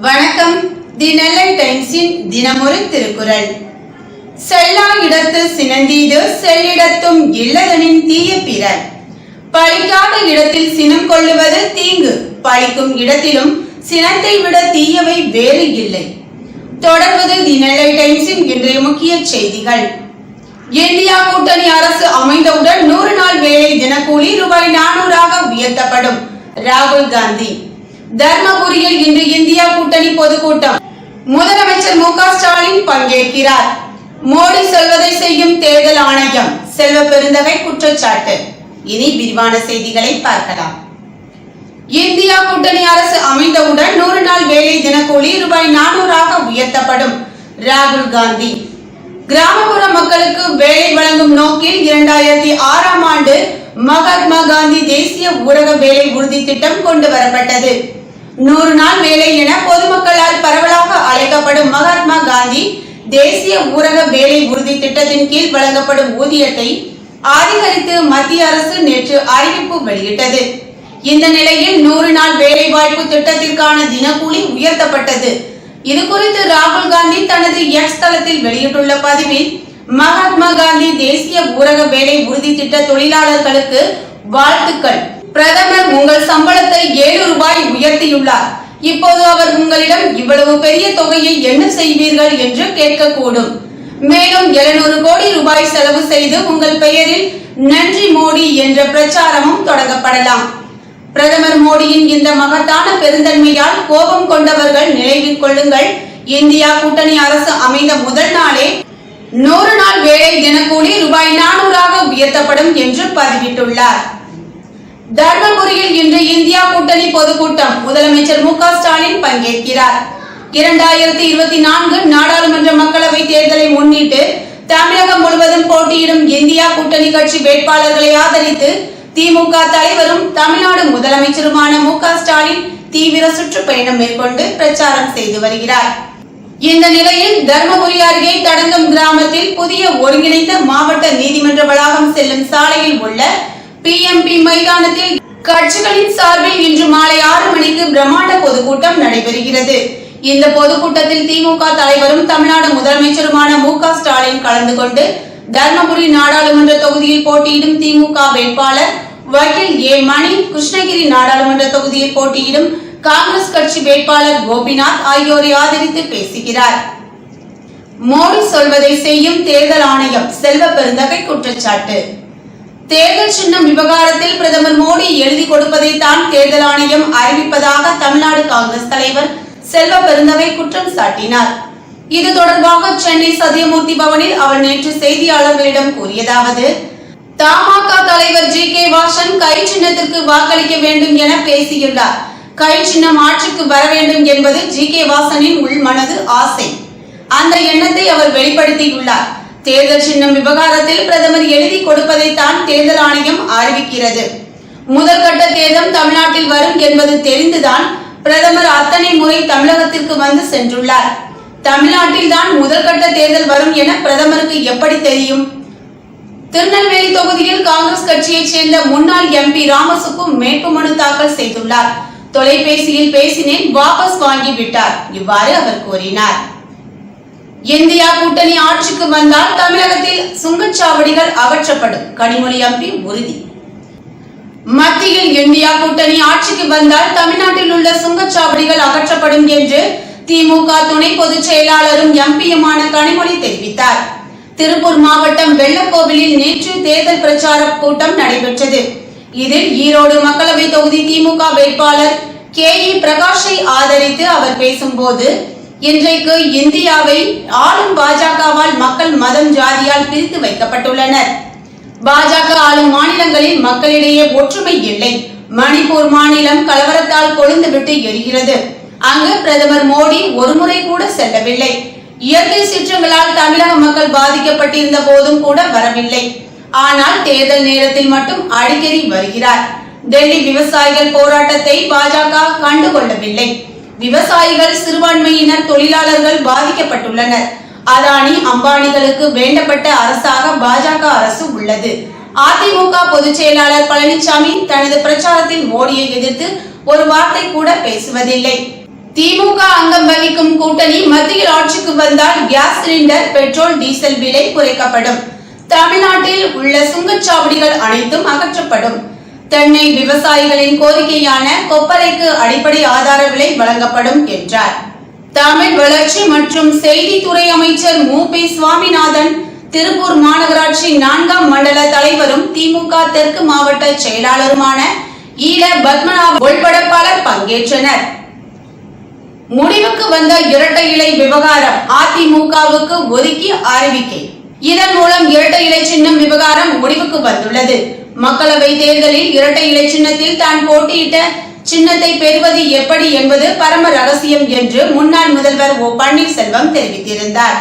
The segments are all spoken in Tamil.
வணக்கம். தி நெல்லை டைம்ஸின் தினமொரு திருக்குறள். செல்லா இடத்து சினந்தீது செல்லிடத்தும் இல்லதனின் தீய பிறர். பழிக்காத இடத்தில் சினம் கொள்ளுவது தீங்கு, பழிக்கும் இடத்திலும் சினத்தை விட தீயவை வேறு இல்லை. தொடர்வது தி நெல்லை டைம்ஸின் இன்றைய முக்கிய செய்திகள். இந்தியா கூட்டணி அரசு அமைந்தவுடன் 100 நாள் வேலை தினக்கூலி ரூபாய் 400 உயர்த்தப்படும். ராகுல் காந்தி. தர்மபுரியில் இன்று இந்தியா கூட்டணி பொதுக்கூட்டம். முதலமைச்சர் மு.க. ஸ்டாலின் பங்கேற்கிறார். மோடி சொல்வதை செய்யும் தேர்தல் ஆணையம், செல்வ பெருந்தகை குற்றச்சாட்டு. இனி விரிவான செய்திகளை பார்க்கலாம். இந்தியா கூட்டணி அரசு அமைந்தவுடன் 100 நாள் வேலை தினக்கூலி ரூபாய் 400 உயர்த்தப்படும். ராகுல் காந்தி. கிராமப்புற மக்களுக்கு வேலை வழங்கும் நோக்கில் 2006ஆம் ஆண்டு மகாத்மா காந்தி தேசிய ஊரக வேலை உறுதி திட்டம் கொண்டு வரப்பட்டது. 100 நாள் வேலை என பொதுமக்களால் பரவலாக அழைக்கப்படும் மகாத்மா காந்தி தேசிய ஊரக வேலை உறுதி திட்டத்தின் கீழ் வழங்கப்படும் ஊதியத்தை அதிகரித்து மத்திய அரசு நேற்று அறிவிப்பு வெளியிட்டது. இந்த நிலையில் 100 நாள் வேலை வாய்ப்பு திட்டத்திற்கான தினக்கூலி உயர்த்தப்பட்டது. இது குறித்து ராகுல் காந்தி தனது எக்ஸ் தளத்தில் வெளியிட்டுள்ள பதிவில், மகாத்மா காந்தி தேசிய ஊரக வேலை உறுதி திட்ட தொழிலாளர்களுக்கு வாழ்த்துக்கள். பிரதமர் உங்கள் சம்பளத்தை 7 ரூபாய் உயர்த்தியுள்ளார். இப்போது அவர் உங்களிடம் இவ்வளவு பெரிய தொகையை என்ன செய்வீர்கள் என்று கேட்கக்கூடும். மேலும் 700 கோடி ரூபாய் செலவு செய்து உங்கள் பெயரில் நன்றி மோடி என்ற பிரச்சாரமும் தொடங்கப்படலாம். பிரதமர் மோடியின் இந்த மகத்தான பெருந்தன்மையால் கோபம் கொண்டவர்கள் நினைவில் கொள்ளுங்கள், இந்தியா கூட்டணி அரசு அமைந்த முதல் நாளே 100 நாள் வேலை தினக்கூலி ரூபாய் 400 உயர்த்தப்படும் என்று பதிவிட்டுள்ளார். தர்மபுரியில் இன்று இந்தியா கூட்டணி பொதுக்கூட்டம். முதலமைச்சர் மு.க. ஸ்டாலின் பங்கேற்கிறார். 2024 நாடாளுமன்ற மக்களவை தேர்தலை முன்னிட்டு தமிழகம் முழுவதும் போட்டியிடும் இந்தியா கூட்டணி கட்சி வேட்பாளர்களை ஆதரித்து திமுக தலைவரும் தமிழ்நாடு முதலமைச்சருமான மு.க. ஸ்டாலின் தீவிர சுற்றுப்பயணம் மேற்கொண்டு பிரச்சாரம் செய்து வருகிறார். இந்த நிலையில் தர்மபுரி அருகே தடங்கம் கிராமத்தில் புதிய ஒருங்கிணைந்த மாவட்ட நீதிமன்ற வளாகம் செல்லும் சாலையில் உள்ள PMP மைதானத்தில் கட்சிகளின் சார்பில் இன்று மாலை 6 மணிக்கு பிரம்மாண்ட பொதுக்கூட்டம் நடைபெறுகிறது. இந்த பொதுக்கூட்டத்தில் திமுக தலைவரும் தமிழ்நாடு முதலமைச்சருமான மு.க. ஸ்டாலின் கலந்து கொண்டு தர்மபுரி நாடாளுமன்ற தொகுதியில் போட்டியிடும் திமுக வேட்பாளர் வக்கீல் ஏ. மணி, கிருஷ்ணகிரி நாடாளுமன்ற தொகுதியில் போட்டியிடும் காங்கிரஸ் கட்சி வேட்பாளர் கோபிநாத் ஆகியோரை ஆதரித்து பேசுகிறார். மோடி சொல்வதை செய்யும் தேர்தல் ஆணையம், செல்வ பெருந்தகை குற்றச்சாட்டு. தேர்தல் சின்னம் விவகாரத்தில் பிரதமர் மோடி எழுதி கொடுப்பதை தான் தேர்தல் ஆணையம் அறிவிப்பதாக தமிழ்நாடு காங்கிரஸ் தலைவர் செல்வ பெருந்தகை குற்றம் சாட்டினார். இது தொடர்பாக சென்னை சத்தியமூர்த்தி பவனில் அவர் நேற்று செய்தியாளர்களிடம் கூறியதாவது, தமாக தலைவர் ஜி.கே. வாசன் கை சின்னத்திற்கு வாக்களிக்க வேண்டும் என பேசியுள்ளார். கை சின்னம் ஆட்சிக்கு வர வேண்டும் என்பது ஜி.கே. வாசனின் உள்மனது ஆசை. அந்த எண்ணத்தை அவர் வெளிப்படுத்தியுள்ளார். தேர்தல் சின்னம் விவகாரத்தில் பிரதமர் எழுதி கொடுப்பதை தான் தேர்தல் ஆணையம் அறிவிக்கிறது. முதற்கட்ட தேர்தல் தமிழ்நாட்டில் வரும் என்பது தெரிந்துதான் பிரதமர் அத்தனை முறை தமிழகத்திற்கு வந்து சென்றுள்ளார். தமிழ்நாட்டில் தான் முதற்கட்ட தேர்தல் வரும் என பிரதமருக்கு எப்படி தெரியும்? திருநெல்வேலி தொகுதியில் காங்கிரஸ் கட்சியைச் சேர்ந்த முன்னாள் MP ராமசுப்பு வேட்புமனு தாக்கல் செய்துள்ளார். தொலைபேசியில் பேசினேன், வாபஸ் வாங்கி விட்டார். இவ்வாறு அவர் கூறினார். இந்தியா கூட்டணி ஆட்சிக்கு வந்தால் தமிழகத்தில் சுங்கச்சாவடிகள் அகற்றப்படும். கனிமொழி MP உறுதி. மத்தியில் இந்தியா கூட்டணி ஆட்சிக்கு வந்தால் தமிழ்நாட்டில் உள்ள சுங்கச்சாவடிகள் அகற்றப்படும் என்று திமுக துணை பொதுச் செயலாளரும் MP-யுமான கனிமொழி தெரிவித்தார். திருப்பூர் மாவட்டம் வெள்ளக்கோவிலில் நேற்று தேர்தல் பிரச்சார கூட்டம் நடைபெற்றது. இதில் ஈரோடு மக்களவை தொகுதி திமுக வேட்பாளர் K.E. பிரகாஷை ஆதரித்து அவர் பேசும்போது, இன்றைக்கு இந்தியாவை ஆளும் பாஜகவால் மக்கள் மதம் ஜாதியால் பிரித்து வைக்கப்பட்டுள்ளனர். பாஜக ஆளும் மாநிலங்களில் மக்களிடையே ஒற்றுமை இல்லை. மணிப்பூர் மாநிலம் கலவரத்தால் கொழுந்துவிட்டு எரிகிறது. அங்கு பிரதமர் மோடி ஒருமுறை கூட செல்லவில்லை. இயற்கை சீற்றங்களால் தமிழக மக்கள் பாதிக்கப்பட்டிருந்த போதும் கூட வரவில்லை. ஆனால் தேர்தல் நேரத்தில் மட்டும் அடிக்கடி வருகிறார். டெல்லி விவசாயிகள் போராட்டத்தை பாஜக கண்டுகொள்ளவில்லை. விவசாயிகள், சிறுபான்மையினர், தொழிலாளர்கள் பாதிக்கப்பட்டுள்ளனர். அதானி, அம்பானிகளுக்கு வேண்டப்பட்ட அரசாக பாஜக அரசு உள்ளது. அதிமுக பொதுச் செயலாளர் பழனிசாமி தனது பிரச்சாரத்தில் மோடியை எதிர்த்து ஒரு வார்த்தை கூட பேசுவதில்லை. திமுக அங்கம் வகிக்கும் கூட்டணி மத்தியில் ஆட்சிக்கு வந்தால் கேஸ் சிலிண்டர், பெட்ரோல், டீசல் விலை குறைக்கப்படும். தமிழ்நாட்டில் உள்ள சுங்கச்சாவடிகள் அனைத்தும் அகற்றப்படும். தென்னை விவசாயிகளின் கோரிக்கையான கொப்பரைக்கு அடிப்படை ஆதார விலை வழங்கப்படும் என்றார். தமிழ் வளர்ச்சி மற்றும் செய்தித்துறை அமைச்சர் மு.பி. சுவாமிநாதன், திருப்பூர் மாநகராட்சி 4ஆம் மண்டல தலைவரும் திமுக தெற்கு மாவட்ட செயலாளருமான ஈழ பத்மநாபன் உள்பட பலர் பங்கேற்றனர். முடிவுக்கு வந்த இரட்டை இலை விவகாரம் அதிமுகவுக்கு ஒதுக்கி அறிவிக்கை. இதன் மூலம் இரட்டை இலை சின்னம் விவகாரம் முடிவுக்கு வந்துள்ளது. மக்களவை தேர்தலில் இரட்டை இலை சின்னத்தில் தான் போட்டியிட்ட சின்னத்தை பெறுவது எப்படி என்பது பரம ரகசியம் என்று முன்னாள் முதல்வர் ஓ பன்னீர்செல்வம் தெரிவித்திருந்தார்.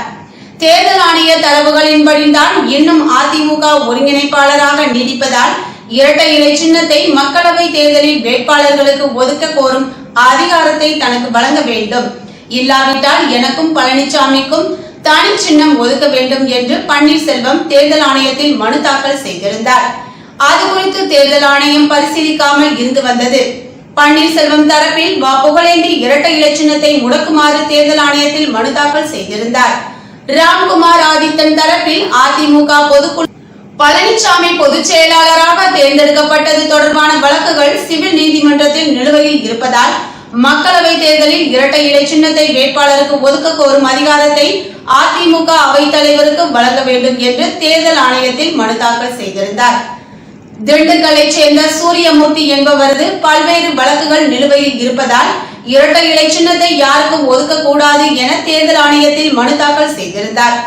தேர்தல் ஆணைய தரவுகளின்படிதான் இன்னும் அதிமுக ஒருங்கிணைப்பாளராக நீடிப்பதால் இரட்டை இலை சின்னத்தை மக்களவை தேர்தலில் வேட்பாளர்களுக்கு ஒதுக்க கோரும் அதிகாரத்தை தனக்கு வழங்க வேண்டும். இல்லாவிட்டால் எனக்கும் பழனிசாமிக்கும் தனி சின்னம் ஒதுக்க வேண்டும் என்று பன்னீர்செல்வம் தேர்தல் ஆணையத்தில் மனு தாக்கல் செய்திருந்தார். அது குறித்து தேர்தல் ஆணையம் பரிசீலிக்காமல் இருந்து வந்தது. பன்னீர்செல்வம் தரப்பில் புகழேந்தி இரட்டை இலை சின்னத்தை முடக்குமாறு தேர்தல் ஆணையத்தில் மனு தாக்கல் செய்திருந்தார். ராம்குமார் ஆதித்தன் தரப்பில் அதிமுக பொதுக்குழு பழனிசாமி பொதுச் செயலாளராக தேர்ந்தெடுக்கப்பட்டது தொடர்பான வழக்குகள் சிவில் நீதிமன்றத்தில் நிலுவையில் இருப்பதால் மக்களவை தேர்தலில் இரட்டை இலை சின்னத்தை வேட்பாளருக்கு ஒதுக்க கோரும் அதிகாரத்தை அதிமுக அவைத் தலைவருக்கு வழங்க வேண்டும் என்று தேர்தல் ஆணையத்தில் மனு தாக்கல் செய்திருந்தார். திண்டுக்கலை சேர்ந்த சூரியமூர்த்தி என்பவரது பல்வேறு வழக்குகள் நிலுவையில் இருப்பதால் இரட்டை இலை சின்னத்தை யாருக்கும் ஒதுக்க கூடாது என தேர்தல் ஆணையத்தில் மனு தாக்கல் செய்திருந்தார்.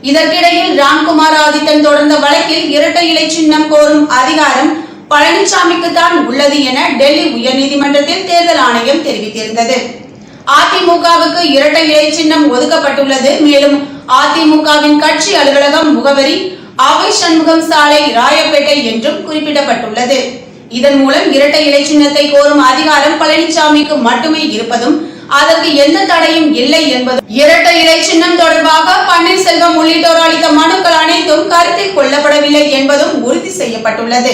இதற்கிடையில் ராம்குமார் ஆதித்தன் தொடர்ந்த வழக்கில் இரட்டை இலை சின்னம் கோரும் அதிகாரம் பழனிசாமிக்கு தான் உள்ளது என டெல்லி உயர்நீதிமன்றத்தில் தேர்தல் ஆணையம் தெரிவித்திருந்தது. அதிமுகவுக்கு இரட்டை இலை சின்னம் ஒதுக்கப்பட்டுள்ளது. மேலும் அதிமுகவின் கட்சி அலுவலகம் முகவரி அவை சண்முகம் சாலை, ராயப்பேட்டை என்றும் குறிப்பிடப்பட்டுள்ளது. இதன் மூலம் இரட்டை இலை சின்னத்தை கோரும் அதிகாரம் பழனிசாமிக்கு மட்டுமே இருப்பதும் அதற்கு எந்த தடையும் இல்லை என்பதும் இரட்டை இலை சின்னம் தொடர்பாக பன்னீர்செல்வம் உள்ளிட்டோர் அளித்த மனுக்கள் அனைத்தும் கருத்தில் கொள்ளப்படவில்லை என்பதும் உறுதி செய்யப்பட்டுள்ளது.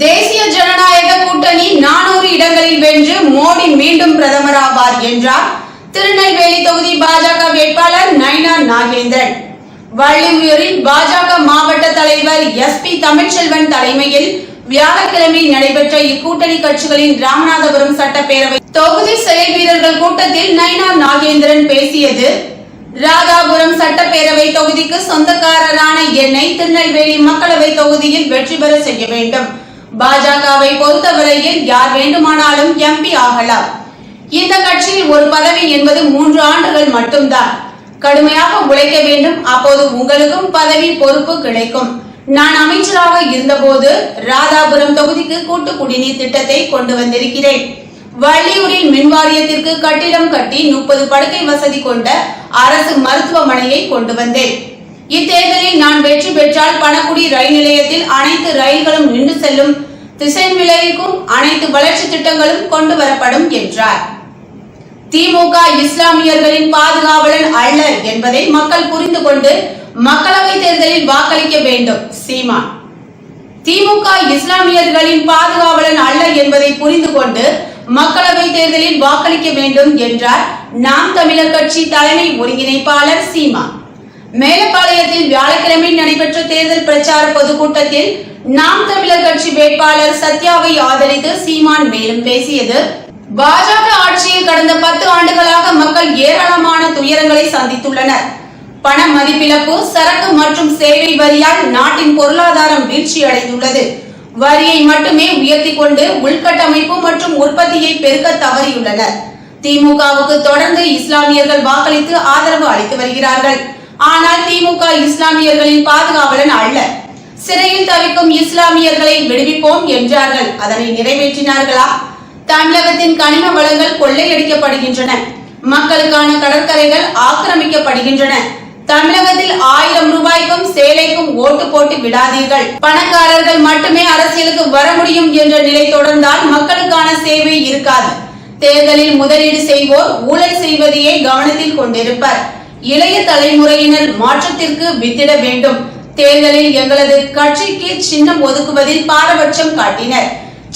தேசிய ஜனநாயக கூட்டணி 400 இடங்களில் வென்று மோடி மீண்டும் பிரதமராவார் என்றார் திருநெல்வேலி தொகுதி பாஜக வேட்பாளர் நயினார் நாகேந்திரன். வள்ளியூரில் பாஜக மாவட்ட தலைவர் SP தமிழ்ச்செல்வன் தலைமையில் வியாழக்கிழமை நடைபெற்ற இக்கூட்டணி கட்சிகளின் ராமநாதபுரம் சட்டப்பேரவை தொகுதி செயல் வீரர்கள் கூட்டத்தில் நயினார் நாகேந்திரன் பேசியது, ராதாபுரம் சட்டப்பேரவை தொகுதிக்கு சொந்தக்காரரான என்னை திருநெல்வேலி மக்களவை தொகுதியில் வெற்றி பெற செய்ய வேண்டும். பாஜகவை பொறுத்தவரையில் யார் வேண்டுமானாலும் MP ஆகலாம். இந்த கட்சியில் ஒரு பதவி என்பது 3 ஆண்டுகள் மட்டும்தான். கடுமையாக உழைக்க வேண்டும். அப்போது உங்களுக்கும் பதவி பொறுப்பு கிடைக்கும். நான் அமைச்சராக இருந்தபோது ராதாபுரம் தொகுதிக்கு கூட்டு குடிநீர் திட்டத்தை கொண்டு வந்திருக்கிறேன். வள்ளியூரில் மின்வாரியத்திற்கு கட்டிடம் கட்டி 30 படுக்கை வசதி கொண்ட அரசு மருத்துவமனையை கொண்டு வந்தேன். இத்தேர்தலில் நான் வெற்றி பெற்றால் பணக்குடி ரயில் நிலையத்தில் அனைத்து ரயில்களும் நின்று செல்லும் திசை விளைவிக்கும் அனைத்து வளர்ச்சி திட்டங்களும் கொண்டு வரப்படும் என்றார். திமுக இஸ்லாமியர்களின் பாதுகாவலன் அல்ல என்பதை மக்கள் புரிந்து கொண்டு மக்களவை தேர்தலில் வாக்களிக்க வேண்டும். சீமான். திமுக இஸ்லாமியர்களின் பாதுகாவலன் அல்ல என்பதை புரிந்து கொண்டு மக்களவை தேர்தலில் வாக்களிக்க வேண்டும் என்றார் நாம் தமிழர் கட்சி தலைமை ஒருங்கிணைப்பாளர் சீமான். மேலப்பாளையத்தில் வியாழக்கிழமை நடைபெற்ற தேர்தல் பிரச்சார பொதுக்கூட்டத்தில் நாம் தமிழர் கட்சி வேட்பாளர் சத்யாவை ஆதரித்து சீமான் மேலும் பேசியது, பாஜக ஆட்சியில் கடந்த 10 ஆண்டுகளாக மக்கள் ஏராளமான துயரங்களை சந்தித்துள்ளனர். பண மதிப்பிழப்பு, சரக்கு மற்றும் சேவை வரியால் நாட்டின் பொருளாதாரம் வீழ்ச்சி அடைந்துள்ளது. வரியை மட்டுமே உயர்த்தி கொண்டு உள்கட்டமைப்பு மற்றும் உற்பத்தியை பெருக்க தவறியுள்ளனர். திமுகவுக்கு தொடர்ந்து இஸ்லாமியர்கள் வாக்களித்து ஆதரவு அளித்து வருகிறார்கள். ஆனால் திமுக இஸ்லாமியர்களின் பாதுகாவலன் அல்ல. சிறையில் தவிக்கும் இஸ்லாமியர்களை விடுவிப்போம் என்றார்கள். அதனை நிறைவேற்றினார்களா? தமிழகத்தின் கனிம வளங்கள் கொள்ளையடிக்கப்படுகின்றன. மக்களுக்கான கடற்கரைகள் ஆக்கிரமிக்கப்படுகின்றன. தமிழகத்தில் 1000 ரூபாய்க்கும் சேலைக்கும் ஓட்டு போட்டு விடாதீர்கள். பணக்காரர்கள் மட்டுமே அரசியலுக்கு வர முடியும் என்ற நிலை தொடர்ந்தால் மக்களுக்கான சேவை இருக்காது. தேர்தலில் முதலீடு செய்வோர் ஊழல் செய்வதையே கவனத்தில் கொண்டிருப்பர். இளைய தலைமுறையினர் மாற்றத்திற்கு வித்திட வேண்டும். தேர்தலில் எங்களது கட்சிக்கு சின்னம் ஒதுக்குவதில் பாரபட்சம் காட்டினர்.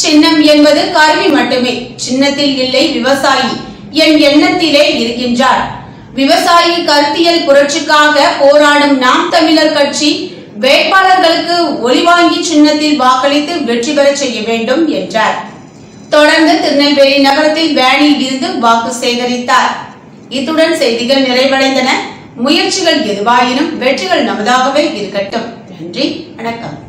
சின்னம் என்பது கருவி மட்டுமே. சின்னத்தில் இல்லை விவசாயி. என் எண்ணத்திலே இருக்கின்றார். விவசாயி கருத்தியல் புரட்சிக்காக போராடும் நாம் தமிழர் கட்சி வேட்பாளர்களுக்கு ஒலிவாங்கி சின்னத்தில் வாக்களித்து வெற்றி பெற செய்ய வேண்டும் என்றார். தொடர்ந்து திருநெல்வேலி நகரத்தில் வேனில் இருந்து வாக்கு சேகரித்தார். இத்துடன் செய்திகள் நிறைவடைந்தன. முயற்சிகள் எதுவாயினும் வெற்றிகள் நமதாகவே இருக்கட்டும். நன்றி, வணக்கம்.